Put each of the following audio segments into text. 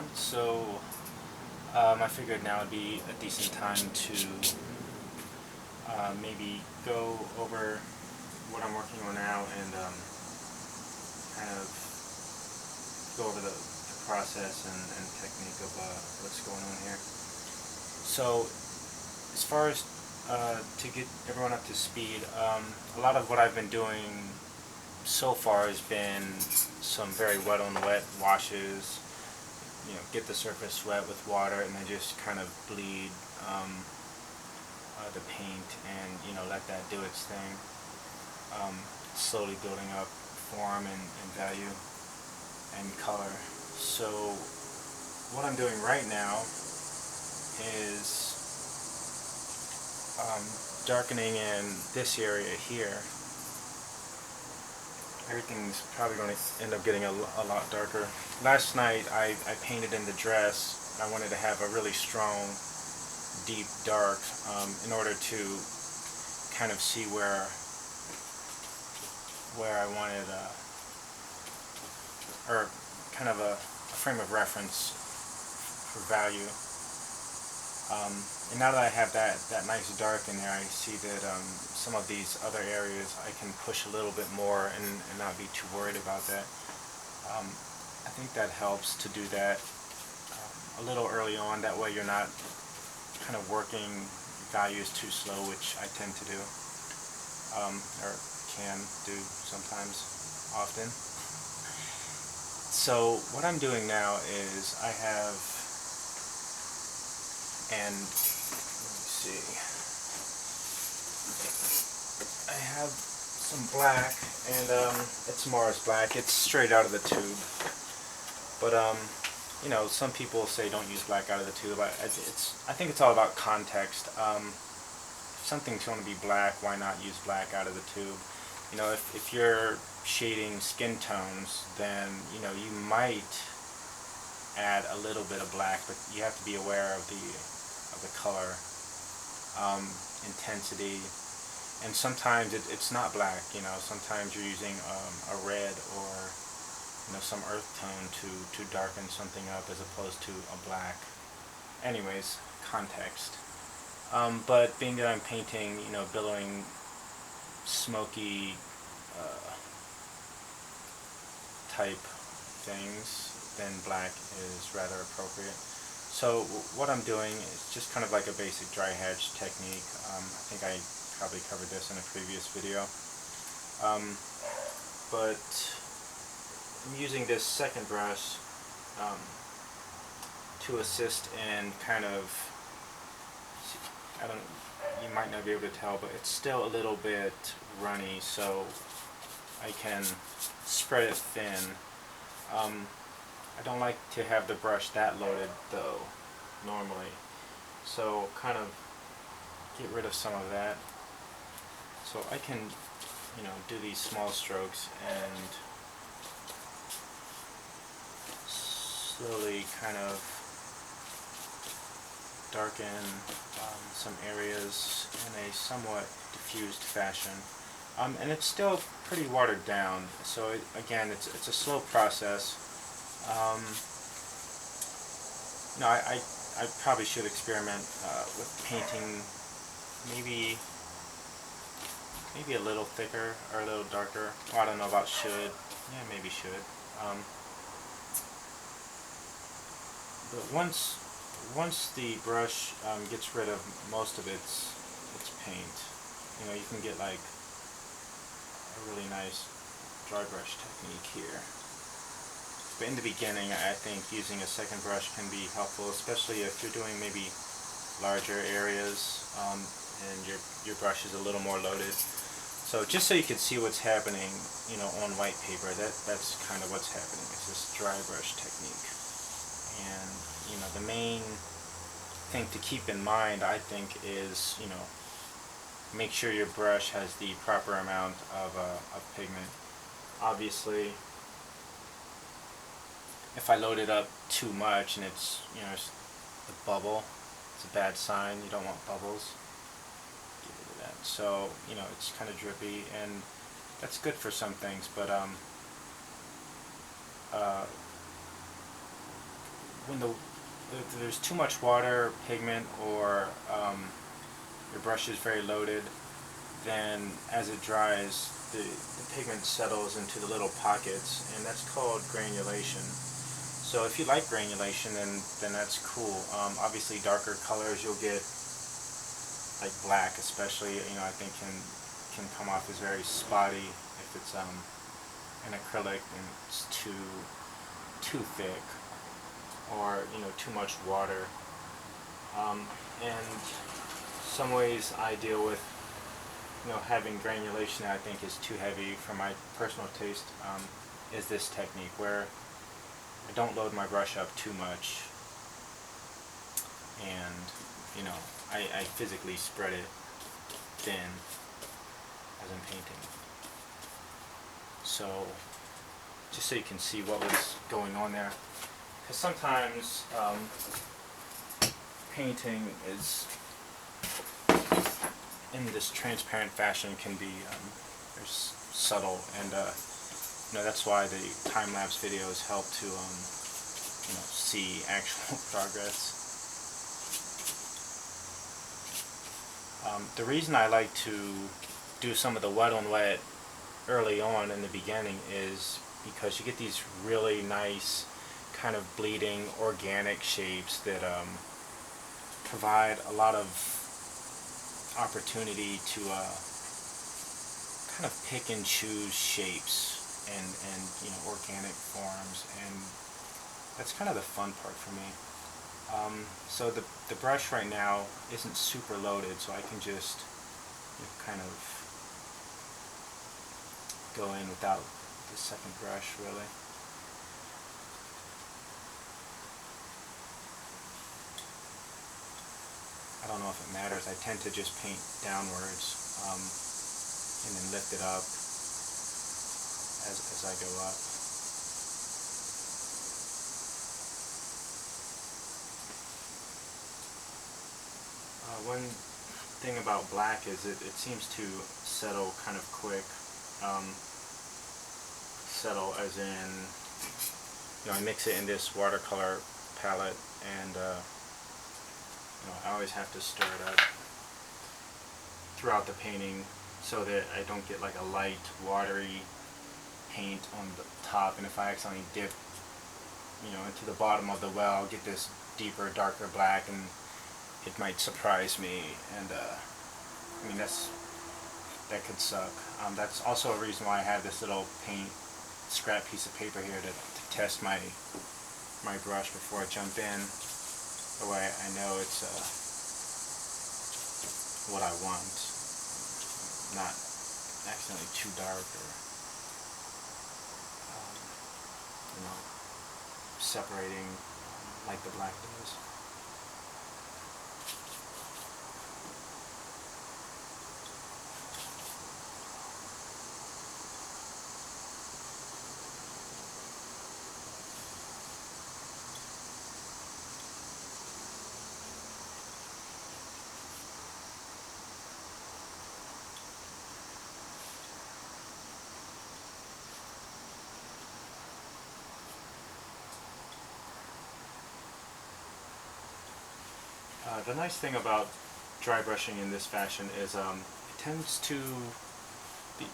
on, so I figured now would be a decent time to maybe go over what I'm working on now and kind of go over the process and technique of what's going on here. So as far as to get everyone up to speed, a lot of what I've been doing so far has been some very wet on wet washes. Get the surface wet with water and then just kind of bleed the paint and let that do its thing, slowly building up form and value and color. So what I'm doing right now is darkening in this area here. Everything's probably going to end up getting a lot darker. Last night I painted in the dress. I wanted to have a really strong, deep dark in order to kind of see where I wanted, or kind of a frame of reference for value. And now that I have that nice dark in there, I see that some of these other areas I can push a little bit more and not be too worried about that. I think that helps to do that a little early on. That way you're not kind of working values too slow, which I tend to do, or can do sometimes, often. So what I'm doing now is I have, and let me see, I have some black, and it's Mars black. It's straight out of the tube, but some people say don't use black out of the tube. I think it's all about context. If something's going to be black, why not use black out of the tube? If you're shading skin tones, then you might add a little bit of black, but you have to be aware of the color intensity. And sometimes it's not black. Sometimes you're using a red or some earth tone to darken something up as opposed to a black. Anyways, context. But being that I'm painting, billowing, smoky type things, then black is rather appropriate. So what I'm doing is just kind of like a basic dry hatch technique. I think I probably covered this in a previous video. But I'm using this second brush to assist in kind of, you might not be able to tell, but it's still a little bit runny, so I can spread it thin. I don't like to have the brush that loaded though, normally. So kind of get rid of some of that. So I can, do these small strokes and slowly kind of darken some areas in a somewhat diffused fashion. And it's still pretty watered down, so again, it's a slow process. I probably should experiment with painting maybe a little thicker or a little darker. Well, I don't know about should. Yeah, maybe should. But once the brush gets rid of most of its paint, you can get like a really nice dry brush technique here. But in the beginning, I think using a second brush can be helpful, especially if you're doing maybe larger areas and your brush is a little more loaded. So just so you can see what's happening, on white paper, that's kind of what's happening. It's this dry brush technique. And the main thing to keep in mind, I think, is make sure your brush has the proper amount of pigment. Obviously, if I load it up too much and it's a bubble, it's a bad sign. You don't want bubbles. Get rid of that. So it's kind of drippy, and that's good for some things, but if there's too much water, pigment, or your brush is very loaded, then as it dries, the pigment settles into the little pockets, and that's called granulation. So if you like granulation, then that's cool. Obviously, darker colors you'll get, like black, especially, I think can come off as very spotty if it's an acrylic and it's too thick, or too much water. And some ways I deal with having granulation that I think is too heavy for my personal taste, is this technique where I don't load my brush up too much, and I physically spread it thin as I'm painting. So just so you can see what was going on there, because sometimes painting is in this transparent fashion can be very subtle, and that's why the time-lapse videos help to see actual progress. The reason I like to do some of the wet on wet early on in the beginning is because you get these really nice kind of bleeding organic shapes that provide a lot of opportunity to kind of pick and choose shapes and organic forms, and that's kind of the fun part for me. So the brush right now isn't super loaded, so I can just kind of go in without the second brush, really. I don't know if it matters. I tend to just paint downwards and then lift it up as I go up. One thing about black is it seems to settle kind of quick. Settle as in, I mix it in this watercolor palette, and I always have to stir it up throughout the painting so that I don't get like a light watery paint on the top, and if I accidentally dip into the bottom of the well, I'll get this deeper, darker black, and it might surprise me, and I mean that could suck. That's also a reason why I have this little paint scrap piece of paper here to test my brush before I jump in. That way I know it's what I want, not accidentally too dark or separating like the black does. The nice thing about dry brushing in this fashion is it tends to,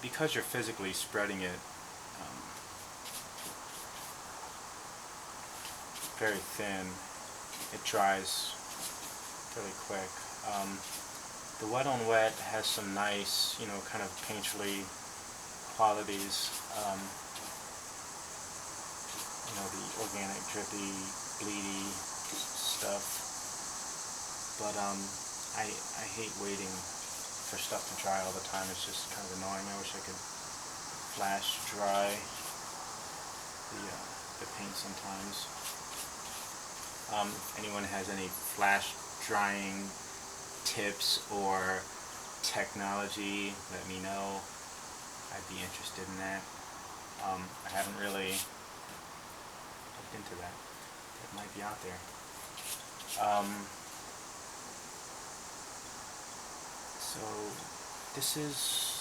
because you're physically spreading it very thin, it dries fairly quick. The wet on wet has some nice, kind of painterly qualities. The organic, drippy, bleedy stuff. But I hate waiting for stuff to dry all the time. It's just kind of annoying. I wish I could flash dry the paint sometimes. If anyone has any flash drying tips or technology, let me know. I'd be interested in that. I haven't really looked into that. It might be out there. So this is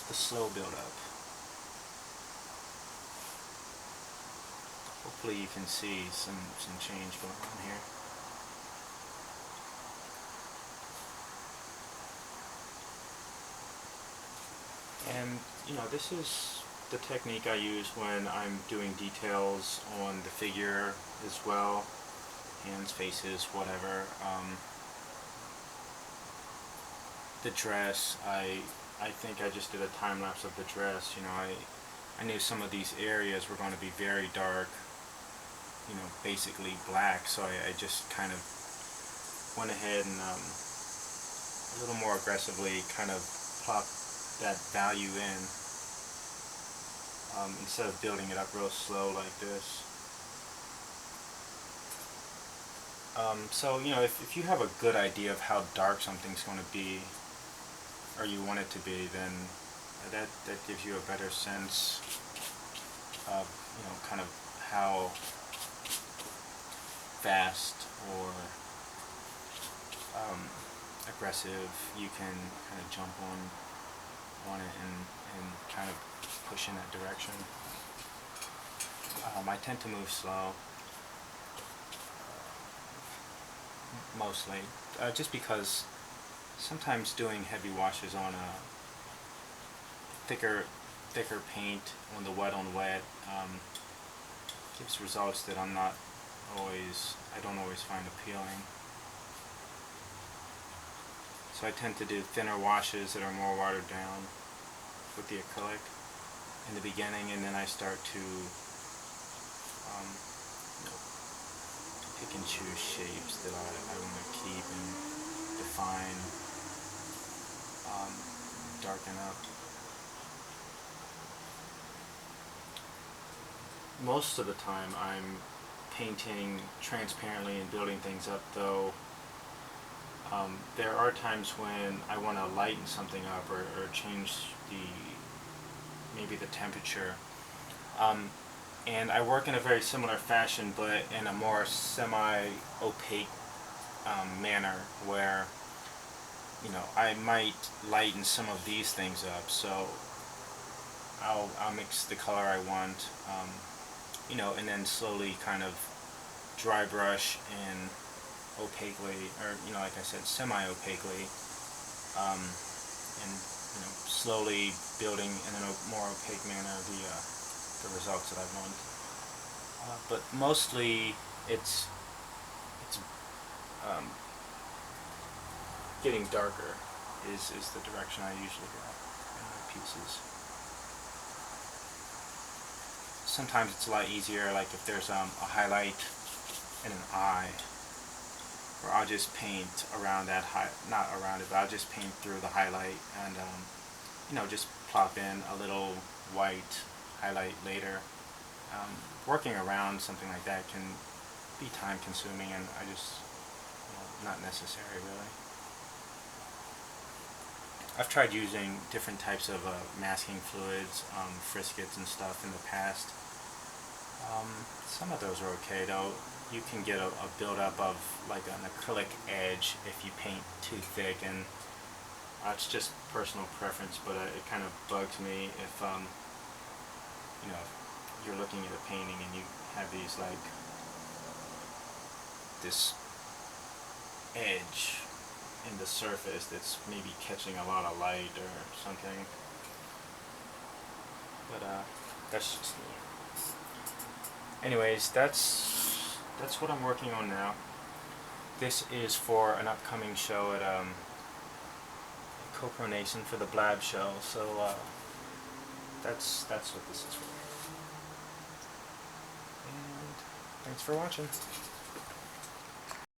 the slow build-up. hopefully you can see some change going on here. And you know, this is the technique I use when I'm doing details on the figure as well, hands, faces, whatever. The dress, I think I just did a time lapse of the dress. You know, I knew some of these areas were going to be very dark, you know, basically black, so I just kind of went ahead and a little more aggressively kind of plopped that value in, instead of building it up real slow like this. So you know, if you have a good idea of how dark something's going to be, or you want it to be, then that gives you a better sense of, you know, kind of how fast or aggressive you can kind of jump on it and kind of push in that direction. I tend to move slow, mostly, just because sometimes doing heavy washes on a thicker paint on the wet on wet gives results that I don't always find appealing. So I tend to do thinner washes that are more watered down with the acrylic in the beginning, and then I start to you know, pick and choose shapes that I want to keep and define, darken up. Most of the time I'm painting transparently and building things up, though there are times when I want to lighten something up or change maybe the temperature. And I work in a very similar fashion, but in a more semi-opaque manner, where, you know, I might lighten some of these things up. So I'll mix the color I want, you know, and then slowly kind of dry brush and opaquely, or, you know, like I said, semi-opaquely, and, you know, slowly building in a more opaque manner the results that I want. But mostly it's getting darker is the direction I usually go in my pieces. Sometimes it's a lot easier, like if there's a highlight and an eye, where I'll just paint around that not around it, but I'll just paint through the highlight and you know, just plop in a little white highlight later. Working around something like that can be time consuming, and I just, you know, not necessary really. I've tried using different types of masking fluids, Friscuits and stuff in the past. Some of those are okay, though. You can get a buildup of like an acrylic edge if you paint too thick, and it's just personal preference, but it kind of bugs me if you know, you're looking at a painting and you have these like this edge in the surface that's maybe catching a lot of light or something. But that's just me. Anyways, that's what I'm working on now. This is for an upcoming show at Coronation for the Blab show. So that's what this is for. And thanks for watching.